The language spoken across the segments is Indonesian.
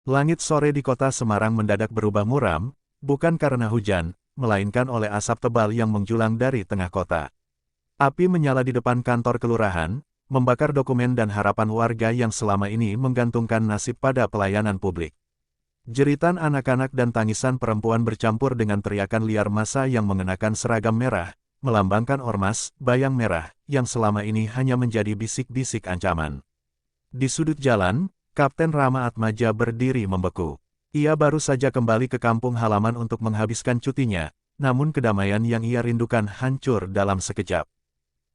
Langit sore di kota Semarang mendadak berubah muram, bukan karena hujan, melainkan oleh asap tebal yang menjulang dari tengah kota. Api menyala di depan kantor kelurahan, membakar dokumen dan harapan warga yang selama ini menggantungkan nasib pada pelayanan publik. Jeritan anak-anak dan tangisan perempuan bercampur dengan teriakan liar massa yang mengenakan seragam merah, melambangkan ormas, bayang merah, yang selama ini hanya menjadi bisik-bisik ancaman. Di sudut jalan, Kapten Rama Atmaja berdiri membeku. Ia baru saja kembali ke kampung halaman untuk menghabiskan cutinya, namun kedamaian yang ia rindukan hancur dalam sekejap.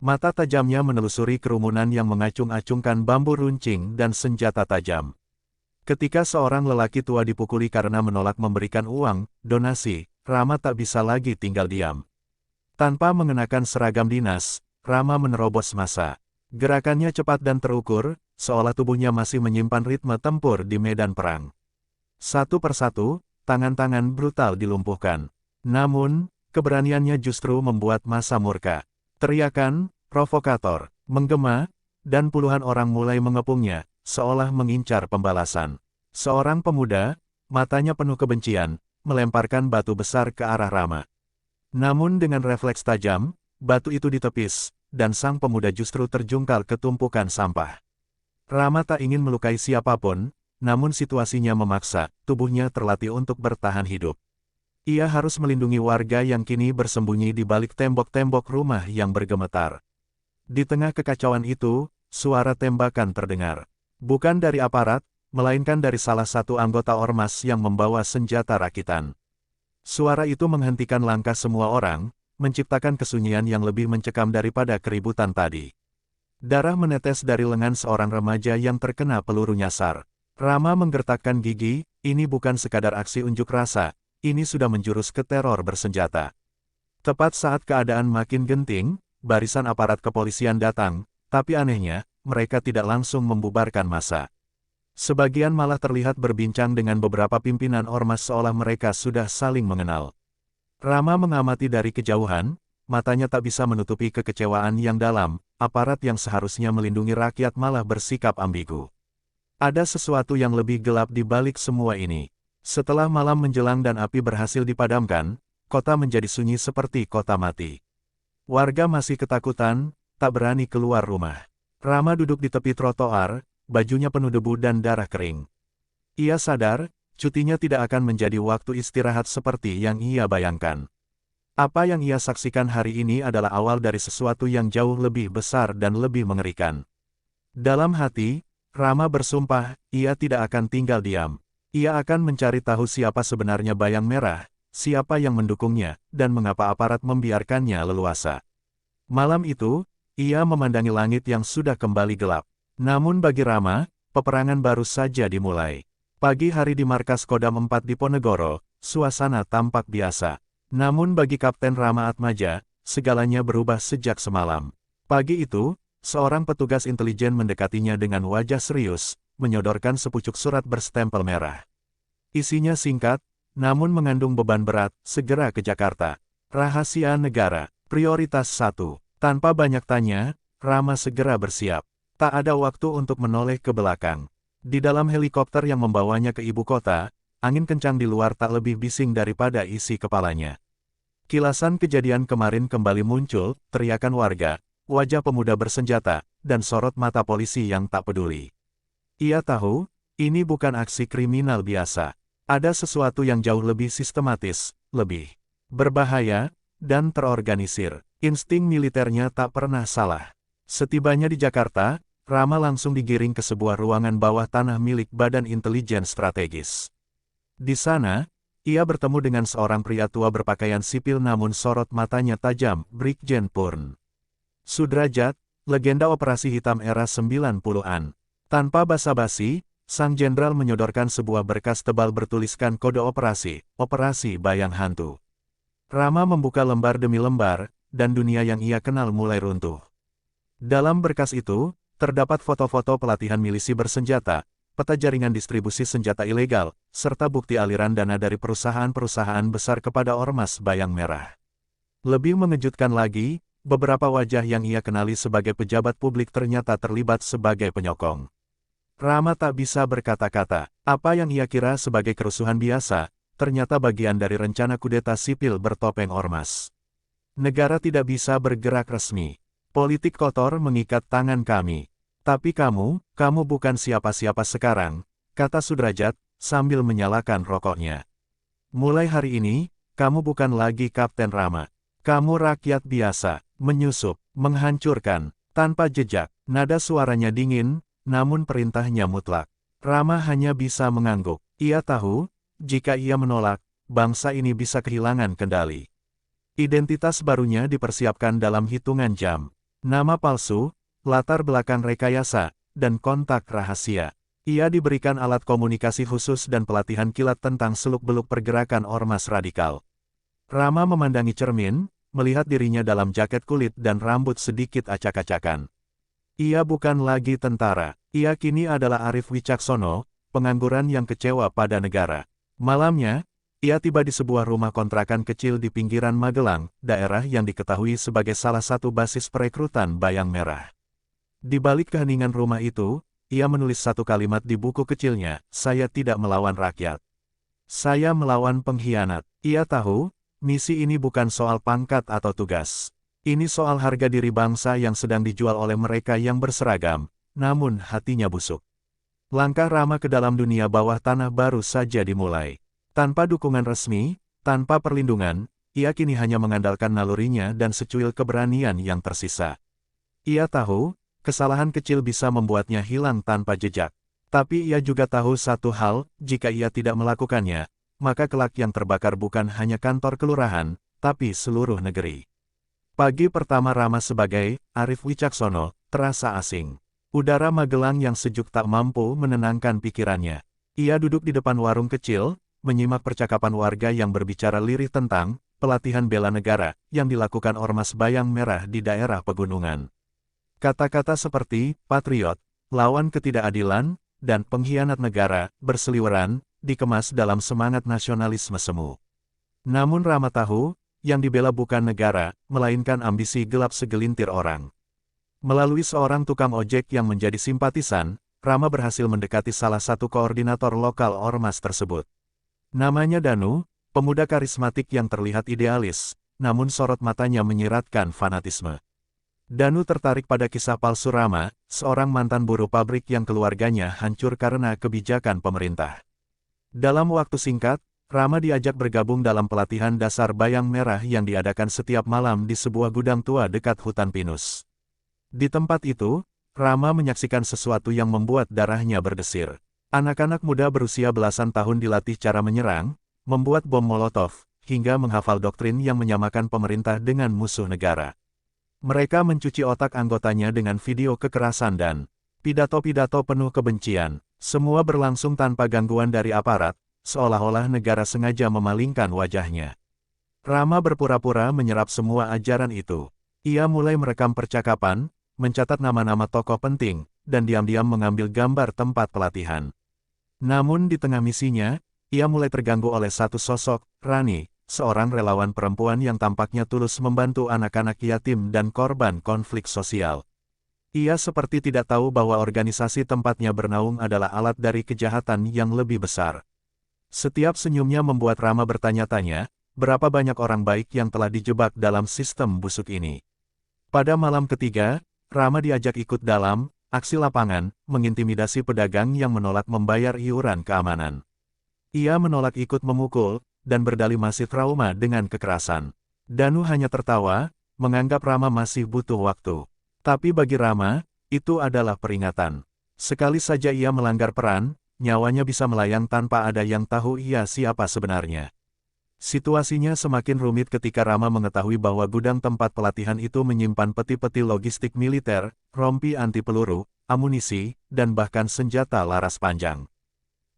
Mata tajamnya menelusuri kerumunan yang mengacung-acungkan bambu runcing dan senjata tajam. Ketika seorang lelaki tua dipukuli karena menolak memberikan uang, donasi, Rama tak bisa lagi tinggal diam. Tanpa mengenakan seragam dinas, Rama menerobos massa. Gerakannya cepat dan terukur, seolah tubuhnya masih menyimpan ritme tempur di medan perang. Satu persatu, tangan-tangan brutal dilumpuhkan. Namun, keberaniannya justru membuat massa murka. Teriakan, provokator, menggema, dan puluhan orang mulai mengepungnya, seolah mengincar pembalasan. Seorang pemuda, matanya penuh kebencian, melemparkan batu besar ke arah Rama. Namun dengan refleks tajam, batu itu ditepis, dan sang pemuda justru terjungkal ke tumpukan sampah. Rama tak ingin melukai siapapun, namun situasinya memaksa, tubuhnya terlatih untuk bertahan hidup. Ia harus melindungi warga yang kini bersembunyi di balik tembok-tembok rumah yang bergemetar. Di tengah kekacauan itu, suara tembakan terdengar. Bukan dari aparat, melainkan dari salah satu anggota ormas yang membawa senjata rakitan. Suara itu menghentikan langkah semua orang, menciptakan kesunyian yang lebih mencekam daripada keributan tadi. Darah menetes dari lengan seorang remaja yang terkena peluru nyasar. Rama menggertakkan gigi, ini bukan sekadar aksi unjuk rasa, ini sudah menjurus ke teror bersenjata. Tepat saat keadaan makin genting, barisan aparat kepolisian datang, tapi anehnya, mereka tidak langsung membubarkan massa. Sebagian malah terlihat berbincang dengan beberapa pimpinan ormas seolah mereka sudah saling mengenal. Rama mengamati dari kejauhan, matanya tak bisa menutupi kekecewaan yang dalam, aparat yang seharusnya melindungi rakyat malah bersikap ambigu. Ada sesuatu yang lebih gelap di balik semua ini. Setelah malam menjelang dan api berhasil dipadamkan, kota menjadi sunyi seperti kota mati. Warga masih ketakutan, tak berani keluar rumah. Rama duduk di tepi trotoar, bajunya penuh debu dan darah kering. Ia sadar, cutinya tidak akan menjadi waktu istirahat seperti yang ia bayangkan. Apa yang ia saksikan hari ini adalah awal dari sesuatu yang jauh lebih besar dan lebih mengerikan. Dalam hati, Rama bersumpah, ia tidak akan tinggal diam. Ia akan mencari tahu siapa sebenarnya Bayang Merah, siapa yang mendukungnya, dan mengapa aparat membiarkannya leluasa. Malam itu, ia memandangi langit yang sudah kembali gelap. Namun bagi Rama, peperangan baru saja dimulai. Pagi hari di markas Kodam 4 di Ponegoro, suasana tampak biasa. Namun bagi Kapten Rama Atmaja, segalanya berubah sejak semalam. Pagi itu, seorang petugas intelijen mendekatinya dengan wajah serius, menyodorkan sepucuk surat berstempel merah. Isinya singkat, namun mengandung beban berat, segera ke Jakarta. Rahasia negara, prioritas 1. Tanpa banyak tanya, Rama segera bersiap. Tak ada waktu untuk menoleh ke belakang. Di dalam helikopter yang membawanya ke ibu kota, angin kencang di luar tak lebih bising daripada isi kepalanya. Kilasan kejadian kemarin kembali muncul, teriakan warga, wajah pemuda bersenjata, dan sorot mata polisi yang tak peduli. Ia tahu, ini bukan aksi kriminal biasa. Ada sesuatu yang jauh lebih sistematis, lebih berbahaya, dan terorganisir. Insting militernya tak pernah salah. Setibanya di Jakarta, Rama langsung digiring ke sebuah ruangan bawah tanah milik Badan Intelijen Strategis. Di sana, ia bertemu dengan seorang pria tua berpakaian sipil namun sorot matanya tajam, Brigjen Purn Sudrajat, legenda operasi hitam era 90-an. Tanpa basa-basi, sang jenderal menyodorkan sebuah berkas tebal bertuliskan kode operasi, Operasi Bayang Hantu. Rama membuka lembar demi lembar, dan dunia yang ia kenal mulai runtuh. Dalam berkas itu, terdapat foto-foto pelatihan milisi bersenjata, peta jaringan distribusi senjata ilegal, serta bukti aliran dana dari perusahaan-perusahaan besar kepada ormas Bayang Merah. Lebih mengejutkan lagi, beberapa wajah yang ia kenali sebagai pejabat publik ternyata terlibat sebagai penyokong. Rama tak bisa berkata-kata. Apa yang ia kira sebagai kerusuhan biasa, ternyata bagian dari rencana kudeta sipil bertopeng ormas. Negara tidak bisa bergerak resmi. Politik kotor mengikat tangan kami. Tapi kamu bukan siapa-siapa sekarang, kata Sudrajat, sambil menyalakan rokoknya. Mulai hari ini, kamu bukan lagi Kapten Rama. Kamu rakyat biasa, menyusup, menghancurkan, tanpa jejak. Nada suaranya dingin, namun perintahnya mutlak. Rama hanya bisa mengangguk. Ia tahu, jika ia menolak, bangsa ini bisa kehilangan kendali. Identitas barunya dipersiapkan dalam hitungan jam. Nama palsu, latar belakang rekayasa, dan kontak rahasia. Ia diberikan alat komunikasi khusus dan pelatihan kilat tentang seluk-beluk pergerakan ormas radikal. Rama memandangi cermin, melihat dirinya dalam jaket kulit dan rambut sedikit acak-acakan. Ia bukan lagi tentara, ia kini adalah Arif Wicaksono, pengangguran yang kecewa pada negara. Malamnya, ia tiba di sebuah rumah kontrakan kecil di pinggiran Magelang, daerah yang diketahui sebagai salah satu basis perekrutan Bayang Merah. Di balik keheningan rumah itu, ia menulis satu kalimat di buku kecilnya, "Saya tidak melawan rakyat. Saya melawan pengkhianat." Ia tahu, misi ini bukan soal pangkat atau tugas. Ini soal harga diri bangsa yang sedang dijual oleh mereka yang berseragam, namun hatinya busuk. Langkah Rama ke dalam dunia bawah tanah baru saja dimulai. Tanpa dukungan resmi, tanpa perlindungan, ia kini hanya mengandalkan nalurinya dan secuil keberanian yang tersisa. Ia tahu, kesalahan kecil bisa membuatnya hilang tanpa jejak. Tapi ia juga tahu satu hal, jika ia tidak melakukannya, maka kelak yang terbakar bukan hanya kantor kelurahan, tapi seluruh negeri. Pagi pertama Rama sebagai Arif Wicaksono terasa asing. Udara Magelang yang sejuk tak mampu menenangkan pikirannya. Ia duduk di depan warung kecil, menyimak percakapan warga yang berbicara lirih tentang pelatihan bela negara yang dilakukan Ormas Bayang Merah di daerah pegunungan. Kata-kata seperti patriot, lawan ketidakadilan, dan pengkhianat negara berseliweran, dikemas dalam semangat nasionalisme semu. Namun Rama tahu, yang dibela bukan negara, melainkan ambisi gelap segelintir orang. Melalui seorang tukang ojek yang menjadi simpatisan, Rama berhasil mendekati salah satu koordinator lokal Ormas tersebut. Namanya Danu, pemuda karismatik yang terlihat idealis, namun sorot matanya menyiratkan fanatisme. Danu tertarik pada kisah palsu Rama, seorang mantan buruh pabrik yang keluarganya hancur karena kebijakan pemerintah. Dalam waktu singkat, Rama diajak bergabung dalam pelatihan dasar Bayang Merah yang diadakan setiap malam di sebuah gudang tua dekat hutan pinus. Di tempat itu, Rama menyaksikan sesuatu yang membuat darahnya berdesir. Anak-anak muda berusia belasan tahun dilatih cara menyerang, membuat bom molotov, hingga menghafal doktrin yang menyamakan pemerintah dengan musuh negara. Mereka mencuci otak anggotanya dengan video kekerasan dan pidato-pidato penuh kebencian. Semua berlangsung tanpa gangguan dari aparat, seolah-olah negara sengaja memalingkan wajahnya. Rama berpura-pura menyerap semua ajaran itu. Ia mulai merekam percakapan, mencatat nama-nama tokoh penting, dan diam-diam mengambil gambar tempat pelatihan. Namun di tengah misinya, ia mulai terganggu oleh satu sosok, Rani, seorang relawan perempuan yang tampaknya tulus membantu anak-anak yatim dan korban konflik sosial. Ia seperti tidak tahu bahwa organisasi tempatnya bernaung adalah alat dari kejahatan yang lebih besar. Setiap senyumnya membuat Rama bertanya-tanya, berapa banyak orang baik yang telah dijebak dalam sistem busuk ini. Pada malam ketiga, Rama diajak ikut dalam aksi lapangan, mengintimidasi pedagang yang menolak membayar iuran keamanan. Ia menolak ikut memukul, dan berdalih masih trauma dengan kekerasan. Danu hanya tertawa, menganggap Rama masih butuh waktu. Tapi bagi Rama, itu adalah peringatan. Sekali saja ia melanggar peran, nyawanya bisa melayang tanpa ada yang tahu ia siapa sebenarnya. Situasinya semakin rumit ketika Rama mengetahui bahwa gudang tempat pelatihan itu menyimpan peti-peti logistik militer, rompi anti peluru, amunisi, dan bahkan senjata laras panjang.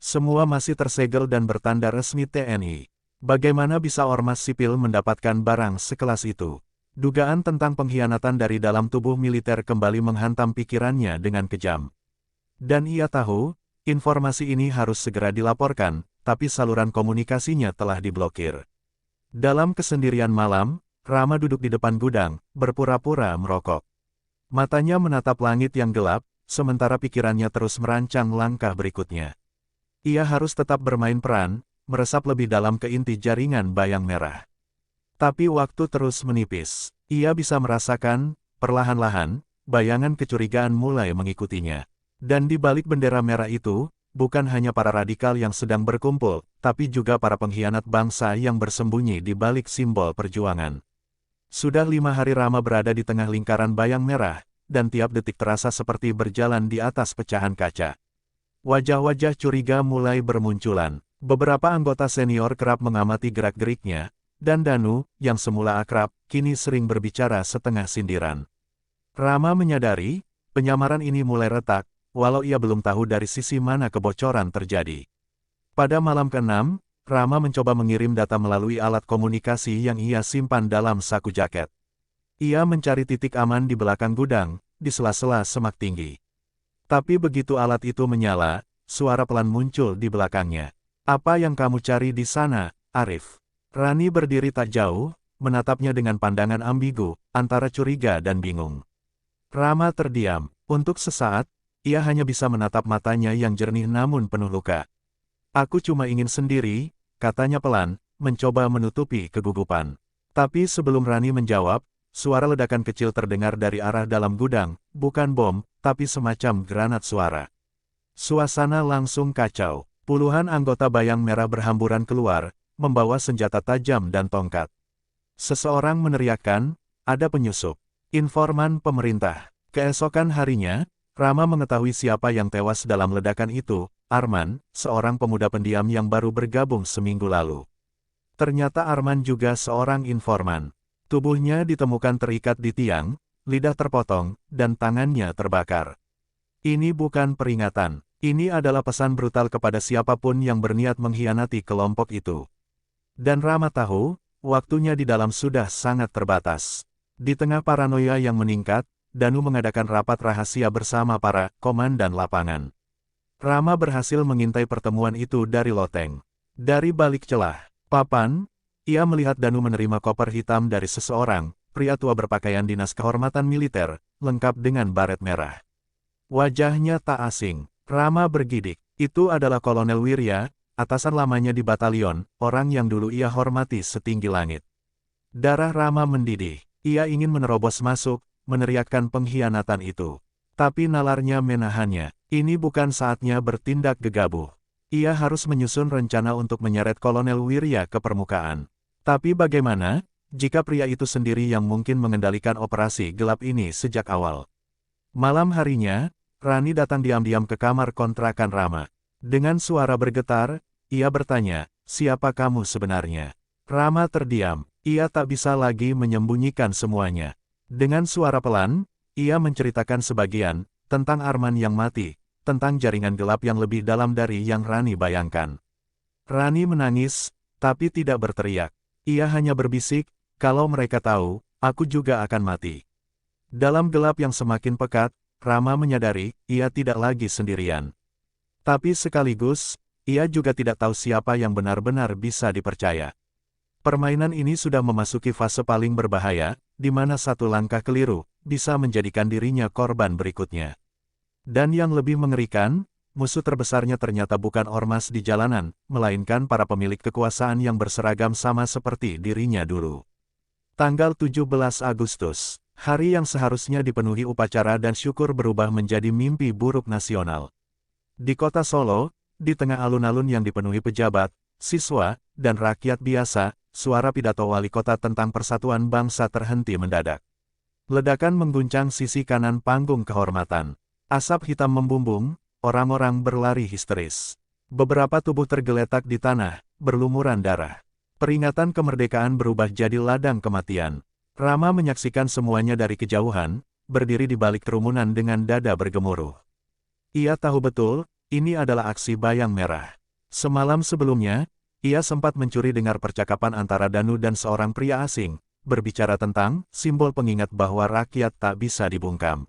Semua masih tersegel dan bertanda resmi TNI. Bagaimana bisa ormas sipil mendapatkan barang sekelas itu? Dugaan tentang pengkhianatan dari dalam tubuh militer kembali menghantam pikirannya dengan kejam. Dan ia tahu, informasi ini harus segera dilaporkan, tapi saluran komunikasinya telah diblokir. Dalam kesendirian malam, Rama duduk di depan gudang, berpura-pura merokok. Matanya menatap langit yang gelap, sementara pikirannya terus merancang langkah berikutnya. Ia harus tetap bermain peran, meresap lebih dalam ke inti jaringan bayang merah. Tapi waktu terus menipis. Ia bisa merasakan, perlahan-lahan, bayangan kecurigaan mulai mengikutinya. Dan di balik bendera merah itu, bukan hanya para radikal yang sedang berkumpul, tapi juga para pengkhianat bangsa yang bersembunyi di balik simbol perjuangan. Sudah 5 hari Rama berada di tengah lingkaran bayang merah, dan tiap detik terasa seperti berjalan di atas pecahan kaca. Wajah-wajah curiga mulai bermunculan. Beberapa anggota senior kerap mengamati gerak-geriknya, dan Danu, yang semula akrab, kini sering berbicara setengah sindiran. Rama menyadari, penyamaran ini mulai retak, walau ia belum tahu dari sisi mana kebocoran terjadi. Pada malam ke-6, Rama mencoba mengirim data melalui alat komunikasi yang ia simpan dalam saku jaket. Ia mencari titik aman di belakang gudang, di sela-sela semak tinggi. Tapi begitu alat itu menyala, suara pelan muncul di belakangnya. "Apa yang kamu cari di sana, Arif?" Rani berdiri tak jauh, menatapnya dengan pandangan ambigu, antara curiga dan bingung. Rama terdiam. Untuk sesaat, ia hanya bisa menatap matanya yang jernih namun penuh luka. "Aku cuma ingin sendiri," katanya pelan, mencoba menutupi kegugupan. Tapi sebelum Rani menjawab, suara ledakan kecil terdengar dari arah dalam gudang, bukan bom, tapi semacam granat suara. Suasana langsung kacau. Puluhan anggota bayang merah berhamburan keluar, membawa senjata tajam dan tongkat. Seseorang meneriakkan, "Ada penyusup." Informan pemerintah. Keesokan harinya, Rama mengetahui siapa yang tewas dalam ledakan itu, Arman, seorang pemuda pendiam yang baru bergabung seminggu lalu. Ternyata Arman juga seorang informan. Tubuhnya ditemukan terikat di tiang, lidah terpotong, dan tangannya terbakar. Ini bukan peringatan, ini adalah pesan brutal kepada siapapun yang berniat mengkhianati kelompok itu. Dan Rama tahu, waktunya di dalam sudah sangat terbatas. Di tengah paranoia yang meningkat, Danu mengadakan rapat rahasia bersama para komandan lapangan. Rama berhasil mengintai pertemuan itu dari loteng. Dari balik celah papan, ia melihat Danu menerima koper hitam dari seseorang, pria tua berpakaian dinas kehormatan militer, lengkap dengan baret merah. Wajahnya tak asing. Rama bergidik. Itu adalah Kolonel Wirya, atasan lamanya di batalion, orang yang dulu ia hormati setinggi langit. Darah Rama mendidih. Ia ingin menerobos masuk, meneriakkan pengkhianatan itu. Tapi nalarnya menahannya. Ini bukan saatnya bertindak gegabah. Ia harus menyusun rencana untuk menyeret Kolonel Wirya ke permukaan. Tapi bagaimana, jika pria itu sendiri yang mungkin mengendalikan operasi gelap ini sejak awal? Malam harinya, Rani datang diam-diam ke kamar kontrakan Rama. Dengan suara bergetar, ia bertanya, "Siapa kamu sebenarnya?" Rama terdiam. Ia tak bisa lagi menyembunyikan semuanya. Dengan suara pelan, ia menceritakan sebagian, tentang Arman yang mati, tentang jaringan gelap yang lebih dalam dari yang Rani bayangkan. Rani menangis, tapi tidak berteriak. Ia hanya berbisik, "Kalau mereka tahu, aku juga akan mati." Dalam gelap yang semakin pekat, Rama menyadari, ia tidak lagi sendirian. Tapi sekaligus, ia juga tidak tahu siapa yang benar-benar bisa dipercaya. Permainan ini sudah memasuki fase paling berbahaya, di mana satu langkah keliru, bisa menjadikan dirinya korban berikutnya. Dan yang lebih mengerikan, musuh terbesarnya ternyata bukan ormas di jalanan, melainkan para pemilik kekuasaan yang berseragam sama seperti dirinya dulu. Tanggal 17 Agustus, hari yang seharusnya dipenuhi upacara dan syukur berubah menjadi mimpi buruk nasional. Di kota Solo, di tengah alun-alun yang dipenuhi pejabat, siswa, dan rakyat biasa, suara pidato wali kota tentang persatuan bangsa terhenti mendadak. Ledakan mengguncang sisi kanan panggung kehormatan. Asap hitam membumbung, orang-orang berlari histeris. Beberapa tubuh tergeletak di tanah, berlumuran darah. Peringatan kemerdekaan berubah jadi ladang kematian. Rama menyaksikan semuanya dari kejauhan, berdiri di balik kerumunan dengan dada bergemuruh. Ia tahu betul, ini adalah aksi bayang merah. Semalam sebelumnya, ia sempat mencuri dengar percakapan antara Danu dan seorang pria asing, berbicara tentang simbol pengingat bahwa rakyat tak bisa dibungkam.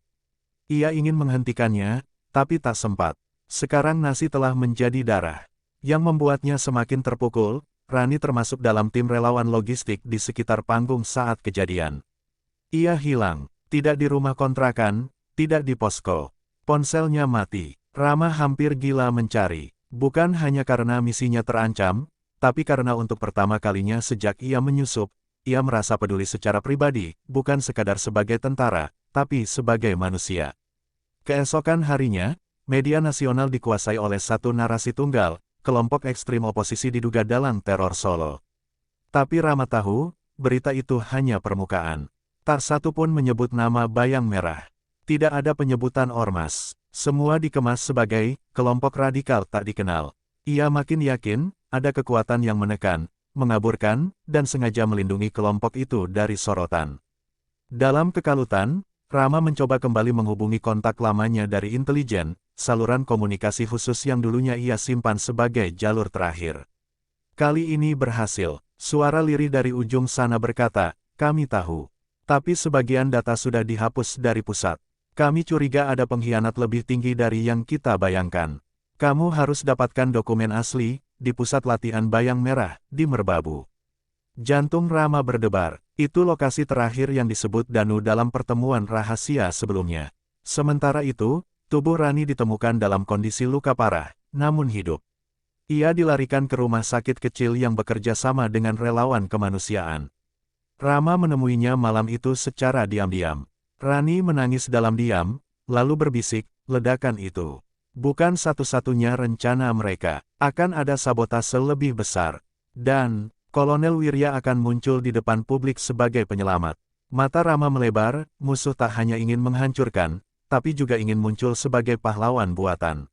Ia ingin menghentikannya, tapi tak sempat. Sekarang nasi telah menjadi darah. Yang membuatnya semakin terpukul, Rani termasuk dalam tim relawan logistik di sekitar panggung saat kejadian. Ia hilang, tidak di rumah kontrakan, tidak di posko. Ponselnya mati. Rama hampir gila mencari. Bukan hanya karena misinya terancam, tapi karena untuk pertama kalinya sejak ia menyusup, ia merasa peduli secara pribadi, bukan sekadar sebagai tentara, tapi sebagai manusia. Keesokan harinya, media nasional dikuasai oleh satu narasi tunggal, kelompok ekstrim oposisi diduga dalang teror Solo. Tapi Rama tahu, berita itu hanya permukaan. Tak satu pun menyebut nama Bayang Merah. Tidak ada penyebutan ormas. Semua dikemas sebagai kelompok radikal tak dikenal. Ia makin yakin, ada kekuatan yang menekan, mengaburkan, dan sengaja melindungi kelompok itu dari sorotan. Dalam kekalutan, Rama mencoba kembali menghubungi kontak lamanya dari intelijen, saluran komunikasi khusus yang dulunya ia simpan sebagai jalur terakhir. Kali ini berhasil. Suara lirih dari ujung sana berkata, "Kami tahu. Tapi sebagian data sudah dihapus dari pusat. Kami curiga ada pengkhianat lebih tinggi dari yang kita bayangkan. Kamu harus dapatkan dokumen asli, di pusat latihan Bayang Merah, di Merbabu." Jantung Rama berdebar. Itu lokasi terakhir yang disebut Danu dalam pertemuan rahasia sebelumnya. Sementara itu, tubuh Rani ditemukan dalam kondisi luka parah, namun hidup. Ia dilarikan ke rumah sakit kecil yang bekerja sama dengan relawan kemanusiaan. Rama menemuinya malam itu secara diam-diam. Rani menangis dalam diam, lalu berbisik, "Ledakan itu bukan satu-satunya rencana mereka. Akan ada sabotase lebih besar. Dan Kolonel Wirya akan muncul di depan publik sebagai penyelamat." Mata Rama melebar, musuh tak hanya ingin menghancurkan, tapi juga ingin muncul sebagai pahlawan buatan.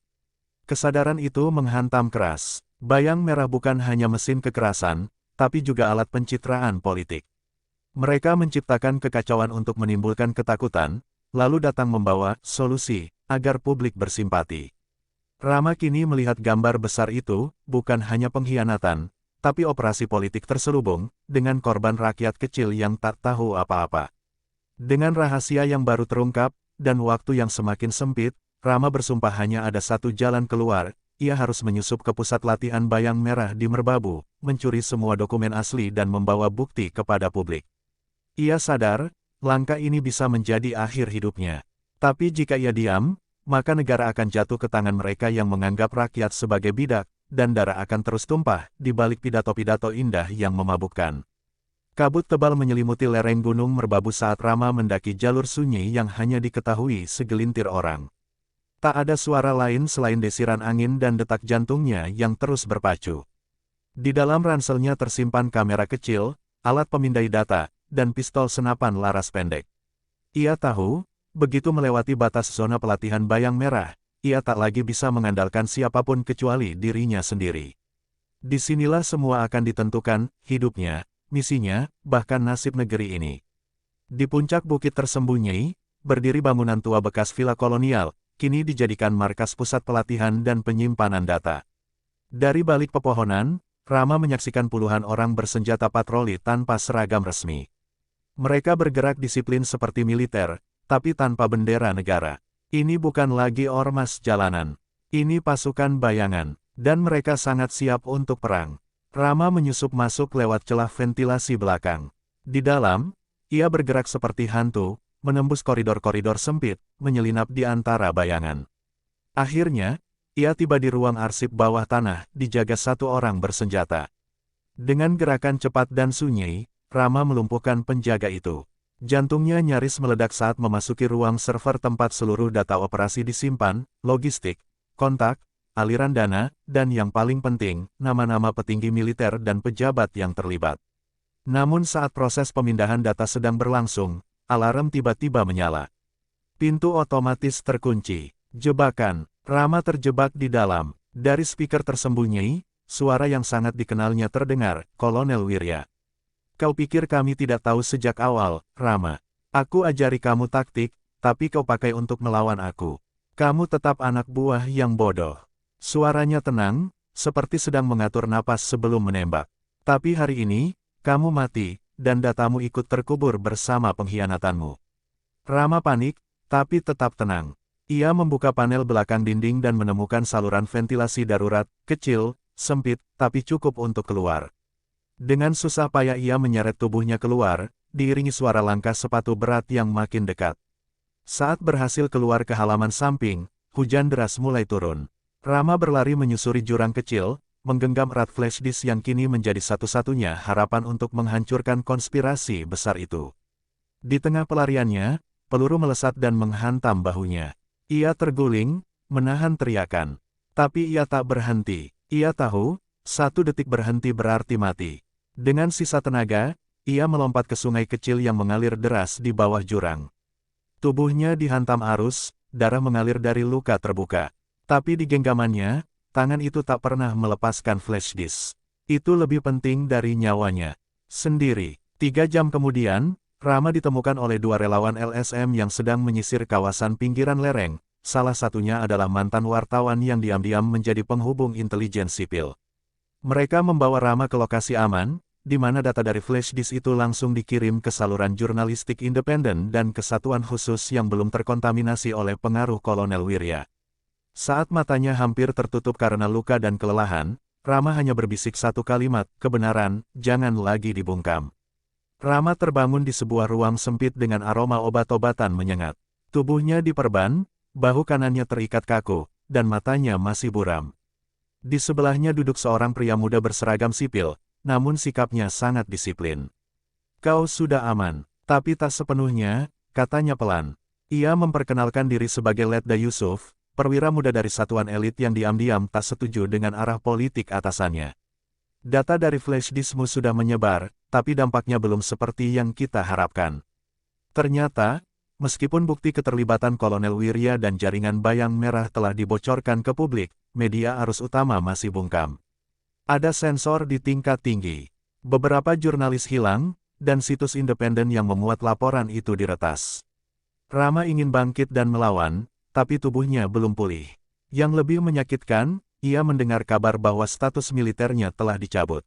Kesadaran itu menghantam keras. Bayang Merah bukan hanya mesin kekerasan, tapi juga alat pencitraan politik. Mereka menciptakan kekacauan untuk menimbulkan ketakutan, lalu datang membawa solusi agar publik bersimpati. Rama kini melihat gambar besar itu, bukan hanya pengkhianatan, tapi operasi politik terselubung, dengan korban rakyat kecil yang tak tahu apa-apa. Dengan rahasia yang baru terungkap, dan waktu yang semakin sempit, Rama bersumpah hanya ada satu jalan keluar, ia harus menyusup ke pusat latihan Bayang Merah di Merbabu, mencuri semua dokumen asli dan membawa bukti kepada publik. Ia sadar, langkah ini bisa menjadi akhir hidupnya. Tapi jika ia diam, maka negara akan jatuh ke tangan mereka yang menganggap rakyat sebagai bidak, dan darah akan terus tumpah di balik pidato-pidato indah yang memabukkan. Kabut tebal menyelimuti lereng gunung Merbabu saat Rama mendaki jalur sunyi yang hanya diketahui segelintir orang. Tak ada suara lain selain desiran angin dan detak jantungnya yang terus berpacu. Di dalam ranselnya tersimpan kamera kecil, alat pemindai data, dan pistol senapan laras pendek. Ia tahu, begitu melewati batas zona pelatihan Bayang Merah, ia tak lagi bisa mengandalkan siapapun kecuali dirinya sendiri. Disinilah semua akan ditentukan, hidupnya, misinya, bahkan nasib negeri ini. Di puncak bukit tersembunyi, berdiri bangunan tua bekas villa kolonial, kini dijadikan markas pusat pelatihan dan penyimpanan data. Dari balik pepohonan, Rama menyaksikan puluhan orang bersenjata patroli tanpa seragam resmi. Mereka bergerak disiplin seperti militer, tapi tanpa bendera negara. Ini bukan lagi ormas jalanan. Ini pasukan bayangan, dan mereka sangat siap untuk perang. Rama menyusup masuk lewat celah ventilasi belakang. Di dalam, ia bergerak seperti hantu, menembus koridor-koridor sempit, menyelinap di antara bayangan. Akhirnya, ia tiba di ruang arsip bawah tanah, dijaga satu orang bersenjata. Dengan gerakan cepat dan sunyi, Rama melumpuhkan penjaga itu. Jantungnya nyaris meledak saat memasuki ruang server tempat seluruh data operasi disimpan, logistik, kontak, aliran dana, dan yang paling penting, nama-nama petinggi militer dan pejabat yang terlibat. Namun saat proses pemindahan data sedang berlangsung, alarm tiba-tiba menyala. Pintu otomatis terkunci. Jebakan. Rama terjebak di dalam. Dari speaker tersembunyi, suara yang sangat dikenalnya terdengar, "Kolonel Wirya. Kau pikir kami tidak tahu sejak awal, Rama. Aku ajari kamu taktik, tapi kau pakai untuk melawan aku. Kamu tetap anak buah yang bodoh." Suaranya tenang, seperti sedang mengatur napas sebelum menembak. "Tapi hari ini, kamu mati, dan datamu ikut terkubur bersama pengkhianatanmu." Rama panik, tapi tetap tenang. Ia membuka panel belakang dinding dan menemukan saluran ventilasi darurat, kecil, sempit, tapi cukup untuk keluar. Dengan susah payah ia menyeret tubuhnya keluar, diiringi suara langkah sepatu berat yang makin dekat. Saat berhasil keluar ke halaman samping, hujan deras mulai turun. Rama berlari menyusuri jurang kecil, menggenggam erat flash disk yang kini menjadi satu-satunya harapan untuk menghancurkan konspirasi besar itu. Di tengah pelariannya, peluru melesat dan menghantam bahunya. Ia terguling, menahan teriakan. Tapi ia tak berhenti. Ia tahu, 1 detik berhenti berarti mati. Dengan sisa tenaga, ia melompat ke sungai kecil yang mengalir deras di bawah jurang. Tubuhnya dihantam arus, darah mengalir dari luka terbuka. Tapi di genggamannya, tangan itu tak pernah melepaskan flash disk. Itu lebih penting dari nyawanya sendiri. 3 jam kemudian, Rama ditemukan oleh 2 relawan LSM yang sedang menyisir kawasan pinggiran lereng. Salah satunya adalah mantan wartawan yang diam-diam menjadi penghubung intelijen sipil. Mereka membawa Rama ke lokasi aman, di mana data dari flash disk itu langsung dikirim ke saluran jurnalistik independen dan kesatuan khusus yang belum terkontaminasi oleh pengaruh Kolonel Wirya. Saat matanya hampir tertutup karena luka dan kelelahan, Rama hanya berbisik satu kalimat, kebenaran, jangan lagi dibungkam. Rama terbangun di sebuah ruang sempit dengan aroma obat-obatan menyengat. Tubuhnya diperban, bahu kanannya terikat kaku, dan matanya masih buram. Di sebelahnya duduk seorang pria muda berseragam sipil, namun sikapnya sangat disiplin. Kau sudah aman, tapi tak sepenuhnya, katanya pelan. Ia memperkenalkan diri sebagai Letda Yusuf, perwira muda dari satuan elit yang diam-diam tak setuju dengan arah politik atasannya. Data dari flash diskmu sudah menyebar, tapi dampaknya belum seperti yang kita harapkan. Ternyata, meskipun bukti keterlibatan Kolonel Wirya dan jaringan Bayang Merah telah dibocorkan ke publik, media arus utama masih bungkam. Ada sensor di tingkat tinggi. Beberapa jurnalis hilang, dan situs independen yang memuat laporan itu diretas. Rama ingin bangkit dan melawan, tapi tubuhnya belum pulih. Yang lebih menyakitkan, ia mendengar kabar bahwa status militernya telah dicabut.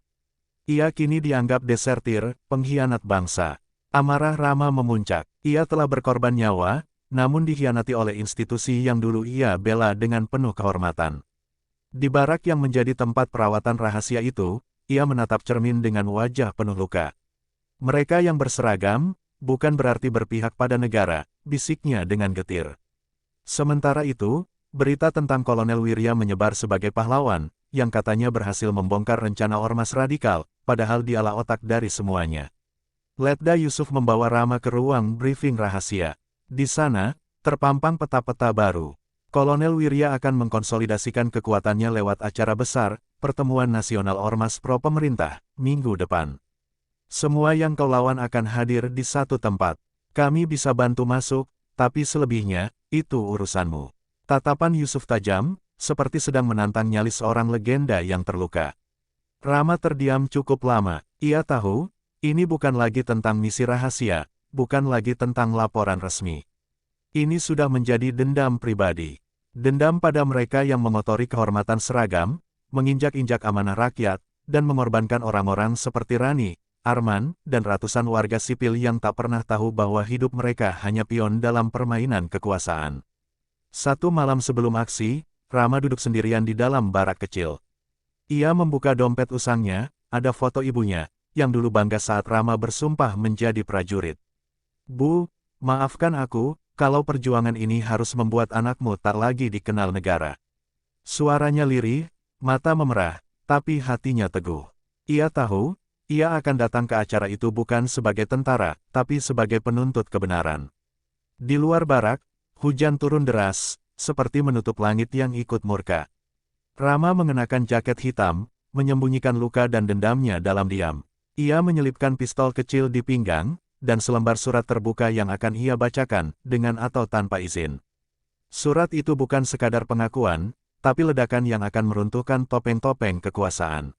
Ia kini dianggap desertir, pengkhianat bangsa. Amarah Rama memuncak. Ia telah berkorban nyawa, namun dikhianati oleh institusi yang dulu ia bela dengan penuh kehormatan. Di barak yang menjadi tempat perawatan rahasia itu, ia menatap cermin dengan wajah penuh luka. Mereka yang berseragam, bukan berarti berpihak pada negara, bisiknya dengan getir. Sementara itu, berita tentang Kolonel Wirya menyebar sebagai pahlawan, yang katanya berhasil membongkar rencana ormas radikal, padahal dialah otak dari semuanya. Letda Yusuf membawa Rama ke ruang briefing rahasia. Di sana, terpampang peta-peta baru. Kolonel Wirya akan mengkonsolidasikan kekuatannya lewat acara besar, Pertemuan Nasional Ormas Pro-Pemerintah, minggu depan. Semua yang kau lawan akan hadir di satu tempat. Kami bisa bantu masuk, tapi selebihnya, itu urusanmu. Tatapan Yusuf tajam, seperti sedang menantang nyali seorang legenda yang terluka. Rama terdiam cukup lama. Ia tahu, ini bukan lagi tentang misi rahasia, bukan lagi tentang laporan resmi. Ini sudah menjadi dendam pribadi. Dendam pada mereka yang mengotori kehormatan seragam, menginjak-injak amanah rakyat, dan mengorbankan orang-orang seperti Rani, Arman, dan ratusan warga sipil yang tak pernah tahu bahwa hidup mereka hanya pion dalam permainan kekuasaan. Satu malam sebelum aksi, Rama duduk sendirian di dalam barak kecil. Ia membuka dompet usangnya, ada foto ibunya, yang dulu bangga saat Rama bersumpah menjadi prajurit. Bu, maafkan aku, kalau perjuangan ini harus membuat anakmu tak lagi dikenal negara. Suaranya lirih, mata memerah, tapi hatinya teguh. Ia tahu, ia akan datang ke acara itu bukan sebagai tentara, tapi sebagai penuntut kebenaran. Di luar barak, hujan turun deras, seperti menutup langit yang ikut murka. Rama mengenakan jaket hitam, menyembunyikan luka dan dendamnya dalam diam. Ia menyelipkan pistol kecil di pinggang, dan selembar surat terbuka yang akan ia bacakan, dengan atau tanpa izin. Surat itu bukan sekadar pengakuan, tapi ledakan yang akan meruntuhkan topeng-topeng kekuasaan.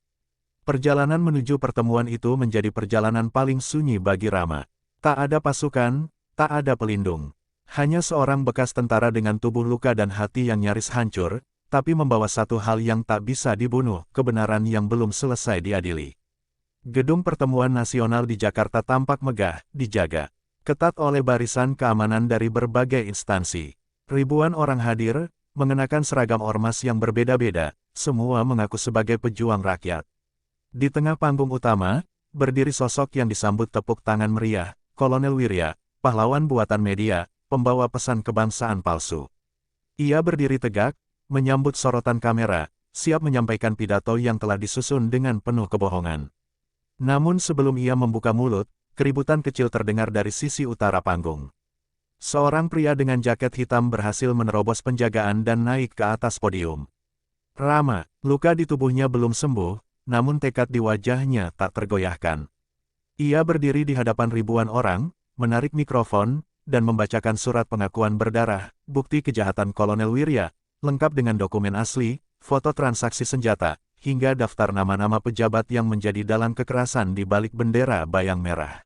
Perjalanan menuju pertemuan itu menjadi perjalanan paling sunyi bagi Rama. Tak ada pasukan, tak ada pelindung. Hanya seorang bekas tentara dengan tubuh luka dan hati yang nyaris hancur, tapi membawa satu hal yang tak bisa dibunuh, kebenaran yang belum selesai diadili. Gedung Pertemuan Nasional di Jakarta tampak megah, dijaga ketat oleh barisan keamanan dari berbagai instansi. Ribuan orang hadir, mengenakan seragam ormas yang berbeda-beda, semua mengaku sebagai pejuang rakyat. Di tengah panggung utama, berdiri sosok yang disambut tepuk tangan meriah, Kolonel Wirya, pahlawan buatan media, pembawa pesan kebangsaan palsu. Ia berdiri tegak, menyambut sorotan kamera, siap menyampaikan pidato yang telah disusun dengan penuh kebohongan. Namun sebelum ia membuka mulut, keributan kecil terdengar dari sisi utara panggung. Seorang pria dengan jaket hitam berhasil menerobos penjagaan dan naik ke atas podium. Rama, luka di tubuhnya belum sembuh, namun tekad di wajahnya tak tergoyahkan. Ia berdiri di hadapan ribuan orang, menarik mikrofon, dan membacakan surat pengakuan berdarah, bukti kejahatan Kolonel Wirya, lengkap dengan dokumen asli, foto transaksi senjata, hingga daftar nama-nama pejabat yang menjadi dalang kekerasan di balik bendera bayang merah.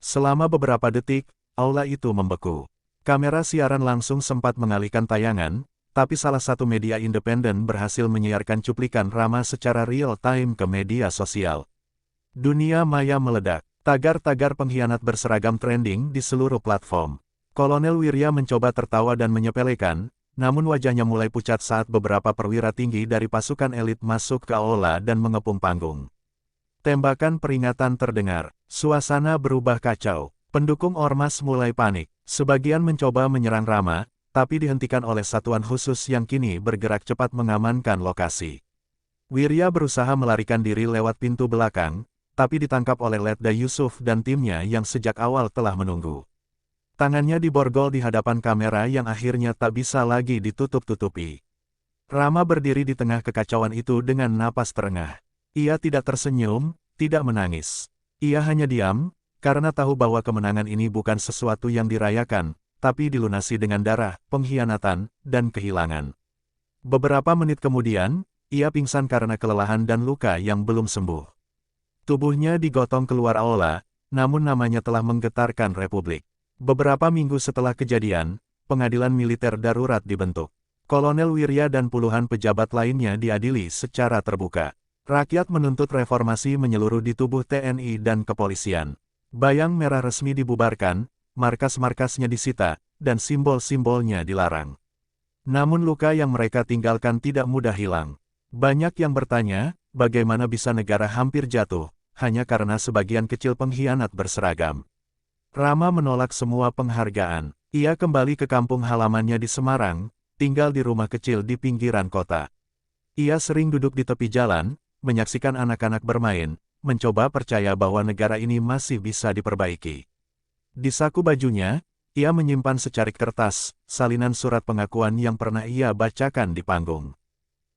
Selama beberapa detik, aula itu membeku. Kamera siaran langsung sempat mengalihkan tayangan, tapi salah satu media independen berhasil menyiarkan cuplikan Rama secara real-time ke media sosial. Dunia maya meledak. Tagar-tagar pengkhianat berseragam trending di seluruh platform. Kolonel Wirya mencoba tertawa dan menyepelekan, namun wajahnya mulai pucat saat beberapa perwira tinggi dari pasukan elit masuk ke aula dan mengepung panggung. Tembakan peringatan terdengar. Suasana berubah kacau. Pendukung ormas mulai panik. Sebagian mencoba menyerang Rama, tapi dihentikan oleh satuan khusus yang kini bergerak cepat mengamankan lokasi. Wirya berusaha melarikan diri lewat pintu belakang, tapi ditangkap oleh Letda Yusuf dan timnya yang sejak awal telah menunggu. Tangannya diborgol di hadapan kamera yang akhirnya tak bisa lagi ditutup-tutupi. Rama berdiri di tengah kekacauan itu dengan napas terengah. Ia tidak tersenyum, tidak menangis. Ia hanya diam, karena tahu bahwa kemenangan ini bukan sesuatu yang dirayakan, tapi dilunasi dengan darah, pengkhianatan, dan kehilangan. Beberapa menit kemudian, ia pingsan karena kelelahan dan luka yang belum sembuh. Tubuhnya digotong keluar aula, namun namanya telah menggetarkan Republik. Beberapa minggu setelah kejadian, pengadilan militer darurat dibentuk. Kolonel Wirya dan puluhan pejabat lainnya diadili secara terbuka. Rakyat menuntut reformasi menyeluruh di tubuh TNI dan kepolisian. Bayang merah resmi dibubarkan, markas-markasnya disita, dan simbol-simbolnya dilarang. Namun luka yang mereka tinggalkan tidak mudah hilang. Banyak yang bertanya, bagaimana bisa negara hampir jatuh, hanya karena sebagian kecil pengkhianat berseragam. Rama menolak semua penghargaan. Ia kembali ke kampung halamannya di Semarang, tinggal di rumah kecil di pinggiran kota. Ia sering duduk di tepi jalan, menyaksikan anak-anak bermain, mencoba percaya bahwa negara ini masih bisa diperbaiki. Di saku bajunya, ia menyimpan secarik kertas, salinan surat pengakuan yang pernah ia bacakan di panggung.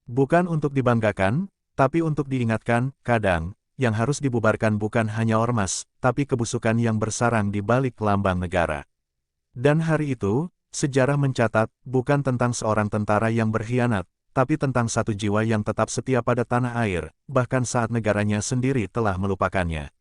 Bukan untuk dibanggakan, tapi untuk diingatkan, kadang, yang harus dibubarkan bukan hanya ormas, tapi kebusukan yang bersarang di balik lambang negara. Dan hari itu, sejarah mencatat, bukan tentang seorang tentara yang berkhianat, tapi tentang satu jiwa yang tetap setia pada tanah air, bahkan saat negaranya sendiri telah melupakannya.